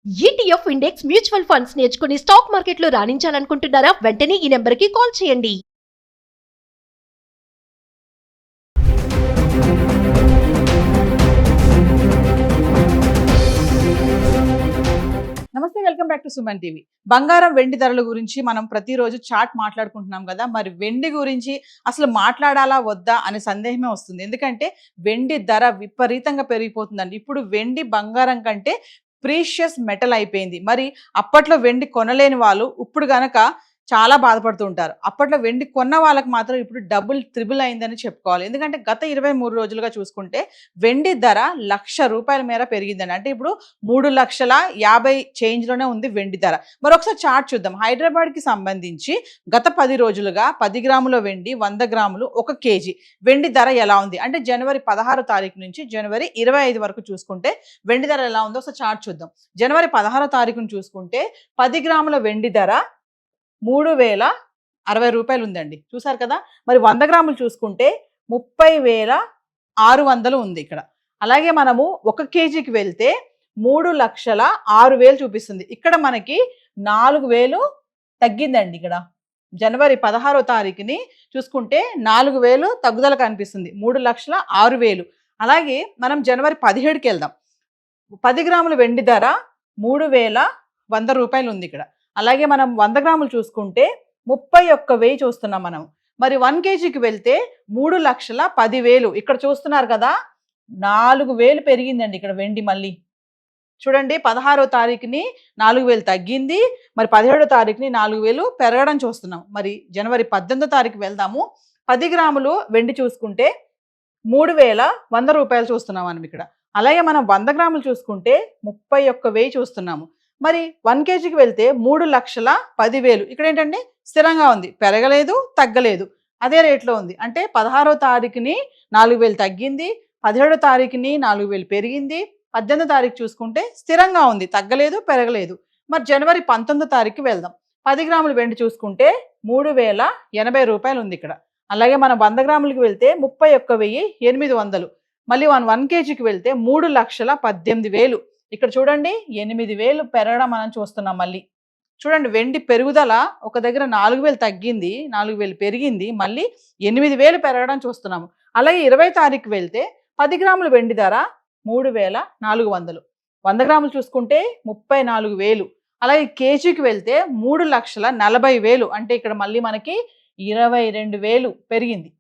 ETF index mutual funds నేర్చుకుని stock మార్కెట్లో రాణించాలనుకుంటున్నారా? వెంటనే ఈ నెంబర్కి కాల్ చేయండి. నమస్తే, welcome back to Suman TV. బంగారం వెండి ధరల గురించి మనం ప్రతిరోజు చాట్ మాట్లాడుకుంటున్నాం కదా. మరి వెండి గురించి అసలు మాట్లాడాలా వద్దా అనే సందేహమే వస్తుంది. ఎందుకంటే వెండి ధర విపరీతంగా పెరిగిపోతుందండి. ఇప్పుడు వెండి బంగారం కంటే ప్రీషియస్ మెటల్ అయిపోయింది. మరి అప్పట్లో వెండి కొనలేని వాళ్ళు ఇప్పుడు గనక చాలా బాధపడుతూ ఉంటారు. అప్పట్లో వెండి కొన్న వాళ్ళకి మాత్రం ఇప్పుడు డబుల్ త్రిబుల్ అయిందని చెప్పుకోవాలి. ఎందుకంటే గత 23 రోజులుగా చూసుకుంటే వెండి ధర ₹1,00,000 మేర పెరిగిందండి. అంటే ఇప్పుడు 3,50,000 చేంజ్లోనే ఉంది వెండి ధర. మరొకసారి చార్ట్ చూద్దాం. హైదరాబాద్కి సంబంధించి గత 10 రోజులుగా 10 గ్రాముల వెండి, 100 గ్రాములు, 1 కేజీ వెండి ధర ఎలా ఉంది అంటే జనవరి 16 తారీఖు నుంచి జనవరి 25 వరకు చూసుకుంటే వెండి ధర ఎలా ఉందో ఒకసారి చార్ట్ చూద్దాం. జనవరి 16 తారీఖును చూసుకుంటే 10 గ్రాముల వెండి ధర ₹3,060 ఉందండి. చూసారు కదా. మరి 100 గ్రాములు చూసుకుంటే 30,600 ఉంది ఇక్కడ. అలాగే మనము 1 కేజీకి వెళ్తే 3,06,000 చూపిస్తుంది. ఇక్కడ మనకి 4,000 తగ్గిందండి. ఇక్కడ జనవరి 16 తారీఖుని చూసుకుంటే 4,000 తగ్గుదల కనిపిస్తుంది. 3,06,000. అలాగే మనం జనవరి 17కి వెళ్దాం. 10 గ్రాముల వెండి ధర ₹3,100 ఉంది ఇక్కడ. అలాగే మనం 100 గ్రాములు చూసుకుంటే 31,000 చూస్తున్నాం మనం. మరి 1 కేజీకి వెళ్తే 3,10,000. ఇక్కడ చూస్తున్నారు కదా, 4,000 పెరిగిందండి ఇక్కడ వెండి. మళ్ళీ చూడండి, 16వ తారీఖుని 4,000 తగ్గింది. మరి 17వ తారీఖుని 4,000 పెరగడం చూస్తున్నాం. మరి జనవరి 18వ తారీఖు వెళ్దాము. 10 గ్రాములు వెండి చూసుకుంటే ₹3,100 చూస్తున్నాం మనం ఇక్కడ. అలాగే మనం 100 గ్రాములు చూసుకుంటే 31,000 చూస్తున్నాము. మరి 1 కేజీకి వెళ్తే 3,10,000. ఇక్కడ ఏంటంటే స్థిరంగా ఉంది, పెరగలేదు, తగ్గలేదు, అదే రేట్లో ఉంది. అంటే 16వ తారీఖుని 4,000 తగ్గింది, 17వ తారీఖుని 4,000 పెరిగింది, 18వ తారీఖు చూసుకుంటే స్థిరంగా ఉంది, తగ్గలేదు, పెరగలేదు. మరి జనవరి 19వ తారీఖుకి వెళ్దాం. 10 గ్రాముల వెండి చూసుకుంటే ₹3,080 ఉంది ఇక్కడ. అలాగే మనం 100 గ్రాములకి వెళ్తే 31,800. మళ్ళీ 1 కేజీకి వెళ్తే 3,18,000. ఇక్కడ చూడండి, 8,000 పెరగడం మనం చూస్తున్నాం. మళ్ళీ చూడండి, వెండి పెరుగుదల ఒక దగ్గర 4,000 తగ్గింది, 4,000 పెరిగింది, మళ్ళీ 8,000 పెరగడం చూస్తున్నాము. అలాగే 20 తారీఖు వెళ్తే 10 గ్రాముల వెండి ధర 3,400. 100 గ్రాములు చూసుకుంటే 34,000. అలాగే కేజీకి వెళ్తే 3,40,000. అంటే ఇక్కడ మళ్ళీ మనకి 22,000 పెరిగింది.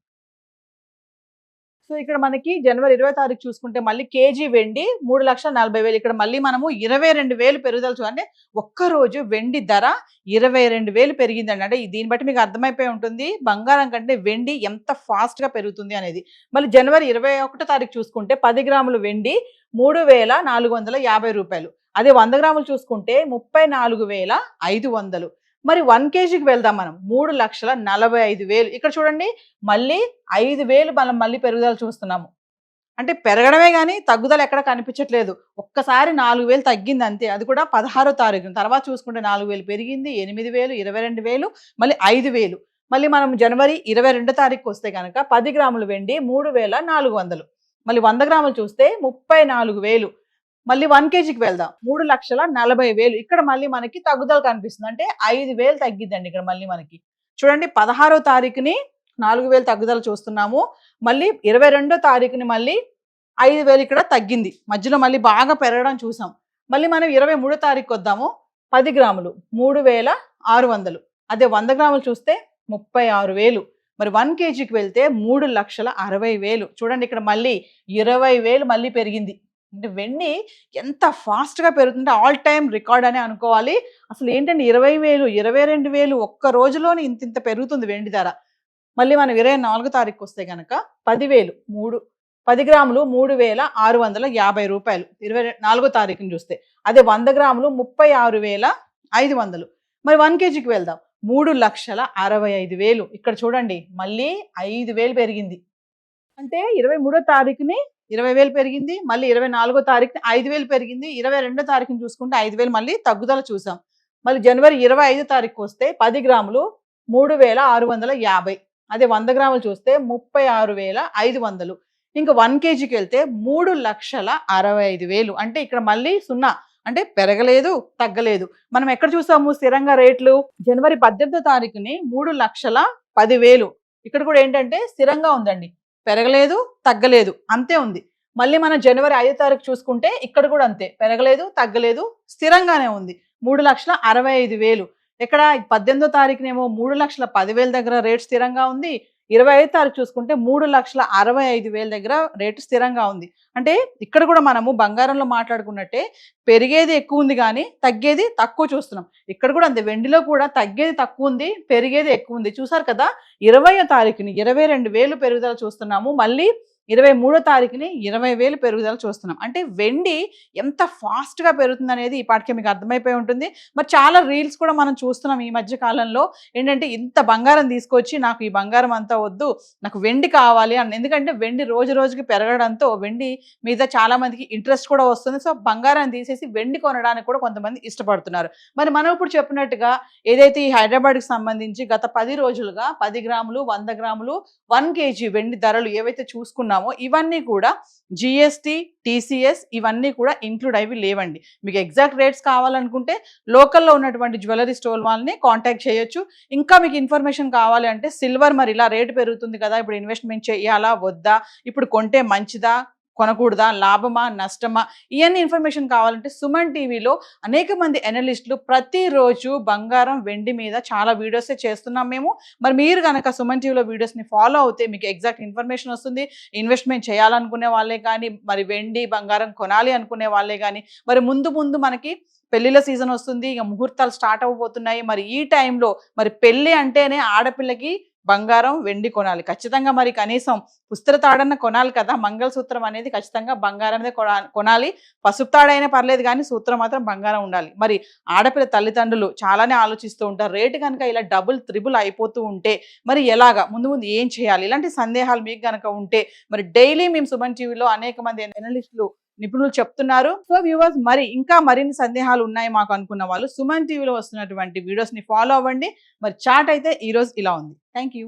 సో ఇక్కడ మనకి జనవరి 20 తారీఖు చూసుకుంటే మళ్ళీ కేజీ వెండి 3,40,000. ఇక్కడ మళ్ళీ మనము 22,000 పెరుగుదల. అంటే ఒక్కరోజు వెండి ధర 22,000 పెరిగిందండి. అంటే దీన్ని బట్టి మీకు అర్థమైపోయి ఉంటుంది బంగారం కంటే వెండి ఎంత ఫాస్ట్గా పెరుగుతుంది అనేది. మళ్ళీ జనవరి 21 తారీఖు చూసుకుంటే 10 గ్రాములు వెండి ₹3,450. అదే 100 గ్రాములు చూసుకుంటే 34,500. మరి 1 కేజీకి వెళ్దాం మనం, 3,45,000. ఇక్కడ చూడండి, మళ్ళీ 5,000 మనం మళ్ళీ పెరుగుదల చూస్తున్నాము. అంటే పెరగడమే కానీ తగ్గుదల ఎక్కడ కనిపించట్లేదు. ఒక్కసారి 4,000 తగ్గింది అంతే, అది కూడా 16వ తారీఖు. తర్వాత చూసుకుంటే 4,000 పెరిగింది, 8,000, 22,000, మళ్ళీ 5,000. మళ్ళీ మనం జనవరి 22 తారీఖుకి వస్తే కనుక 10 గ్రాములు వెండి 3,400. మళ్ళీ 100 గ్రాములు చూస్తే 34,000. మళ్ళీ 1 కేజీకి వెళ్దాం, 3,40,000. ఇక్కడ మళ్ళీ మనకి తగ్గుదల కనిపిస్తుంది. అంటే 5,000 తగ్గిద్దండి ఇక్కడ మళ్ళీ మనకి. చూడండి, 16వ తారీఖుని 4,000 తగ్గుదల చూస్తున్నాము. మళ్ళీ 22వ తారీఖుని మళ్ళీ 5,000 ఇక్కడ తగ్గింది. మధ్యలో మళ్ళీ బాగా పెరగడం చూసాం. మళ్ళీ మనం 23వ తారీఖు వద్దాము. 10 గ్రాములు 3,600. అదే 100 గ్రాములు చూస్తే 36,000. మరి 1 కేజీకి వెళ్తే 3,60,000. చూడండి, ఇక్కడ మళ్ళీ 20,000 మళ్ళీ పెరిగింది. అంటే వెండి ఎంత ఫాస్ట్గా పెరుగుతుంటే ఆల్ టైమ్ రికార్డ్ అని అనుకోవాలి. అసలు ఏంటంటే 20,000, 22,000 ఒక్క రోజులోనే ఇంత పెరుగుతుంది వెండి ధర. మళ్ళీ మనం 24 తారీఖు వస్తే కనుక 10,000, 10 గ్రాములు ₹3,650. 24 తారీఖుని చూస్తే అదే 100 గ్రాములు 36,500. మరి 1 కేజీకి వెళ్దాం, 3,65,000. ఇక్కడ చూడండి, మళ్ళీ 5,000 పెరిగింది. అంటే 23వ తారీఖుని 20,000 పెరిగింది, మళ్ళీ 24వ తారీఖుని 5,000 పెరిగింది, 22వ తారీఖుని చూసుకుంటే 5,000 మళ్ళీ తగ్గుదల చూసాం. మళ్ళీ జనవరి 25 తారీఖు వస్తే 10 గ్రాములు 3,650. అదే 100 గ్రాములు చూస్తే 36,500. ఇంకా 1 కేజీకి వెళ్తే 3,65,000. అంటే ఇక్కడ మళ్ళీ 0. అంటే పెరగలేదు, తగ్గలేదు. మనం ఎక్కడ చూసాము స్థిరంగా రేట్లు? జనవరి 18వ తారీఖుని 3,10,000. ఇక్కడ కూడా ఏంటంటే స్థిరంగా ఉందండి. పెరగలేదు, తగ్గలేదు, అంతే ఉంది. మళ్ళీ మనం జనవరి 5వ తారీఖు చూసుకుంటే ఇక్కడ కూడా అంతే, పెరగలేదు, తగ్గలేదు, స్థిరంగానే ఉంది. 3,65,000. ఇక్కడ 18వ తారీఖునేమో 3,10,000 దగ్గర రేట్ స్థిరంగా ఉంది. 25వ తారీఖు చూసుకుంటే 3,65,000 దగ్గర రేటు స్థిరంగా ఉంది. అంటే ఇక్కడ కూడా మనము బంగారంలో మాట్లాడుకున్నట్టే పెరిగేది ఎక్కువ ఉంది కానీ తగ్గేది తక్కువ చూస్తున్నాం. ఇక్కడ కూడా అంతే, వెండిలో కూడా తగ్గేది తక్కువ ఉంది, పెరిగేది ఎక్కువ ఉంది. చూసారు కదా, 20వ తారీఖుని 22,000 పెరుగుదల చూస్తున్నాము. మళ్ళీ 23వ తారీఖుని 20,000 పెరుగుదల చూస్తున్నాం. అంటే వెండి ఎంత ఫాస్ట్గా పెరుగుతుంది అనేది ఈ పాటికే మీకు అర్థమైపోయి ఉంటుంది. మరి చాలా రీల్స్ కూడా మనం చూస్తున్నాం ఈ మధ్య కాలంలో. ఏంటంటే ఇంత బంగారం తీసుకొచ్చి నాకు ఈ బంగారం అంతా వద్దు, నాకు వెండి కావాలి అని. ఎందుకంటే వెండి రోజు రోజుకి పెరగడంతో వెండి మీద చాలా మందికి ఇంట్రెస్ట్ కూడా వస్తుంది. సో బంగారాన్ని తీసేసి వెండి కొనడానికి కూడా కొంతమంది ఇష్టపడుతున్నారు. మరి మనం ఇప్పుడు చెప్పినట్టుగా ఏదైతే ఈ హైదరాబాద్కి సంబంధించి గత 10 రోజులుగా 10 గ్రాములు, 100 గ్రాములు, 1 kg వెండి ధరలు ఏవైతే చూసుకున్నామో ఇవన్నీ కూడా జిఎస్టీ, టీసీఎస్ ఇవన్నీ కూడా ఇంక్లూడ్ అవి లేవండి. మీకు ఎగ్జాక్ట్ రేట్స్ కావాలనుకుంటే లోకల్లో ఉన్నటువంటి జ్యువెలరీ స్టోర్ వాళ్ళని కాంటాక్ట్ చేయొచ్చు. ఇంకా మీకు ఇన్ఫర్మేషన్ కావాలి అంటే సిల్వర్ మరి ఇలా రేటు పెరుగుతుంది కదా, ఇప్పుడు ఇన్వెస్ట్మెంట్ చేయాలా వద్దా, ఇప్పుడు కొంటే మంచిదా కొనకూడదా, లాభమా నష్టమా, ఇవన్నీ ఇన్ఫర్మేషన్ కావాలంటే సుమన్ టీవీలో అనేక మంది అనలిస్టులు ప్రతిరోజు బంగారం వెండి మీద చాలా వీడియోసే చేస్తున్నాం మేము. మరి మీరు కనుక సుమన్ టీవీలో వీడియోస్ని ఫాలో అవుతే మీకు ఎగ్జాక్ట్ ఇన్ఫర్మేషన్ వస్తుంది. ఇన్వెస్ట్మెంట్ చేయాలనుకునే వాళ్ళే కానీ, మరి వెండి బంగారం కొనాలి అనుకునే వాళ్ళే కానీ, మరి ముందు ముందు మనకి పెళ్లిళ్ళ సీజన్ వస్తుంది, ఇక ముహూర్తాలు స్టార్ట్ అవ్వబోతున్నాయి. మరి ఈ టైంలో మరి పెళ్ళి అంటేనే ఆడపిల్లకి బంగారం వెండి కొనాలి ఖచ్చితంగా. మరి కనీసం పుస్తరతాడన్న కొనాలి కదా, మంగళసూత్రం అనేది ఖచ్చితంగా బంగారమే కొనాలి. పసుపు తాడైనా పర్లేదు కానీ సూత్రం మాత్రం బంగారం ఉండాలి. మరి ఆడపిల్ల తల్లిదండ్రులు చాలానే ఆలోచిస్తూ ఉంటారు, రేటు కనుక ఇలా డబుల్ త్రిబుల్ అయిపోతూ ఉంటే మరి ఎలాగా, ముందు ముందు ఏం చేయాలి, ఇలాంటి సందేహాలు మీకు కనుక ఉంటే మరి డైలీ మేము సుమన్ టీవీలో అనేక మంది అనలిస్టులు నిపుణులు చెప్తున్నారు. సో వ్యూవర్స్, మరి ఇంకా మరిన్ని సందేహాలు ఉన్నాయి మాకు అనుకున్న వాళ్ళు సుమన్ టీవీలో వస్తున్నటువంటి వీడియోస్ ని ఫాలో అవ్వండి. మరి చార్ట్ అయితే ఈ రోజు ఇలా ఉంది. Thank you.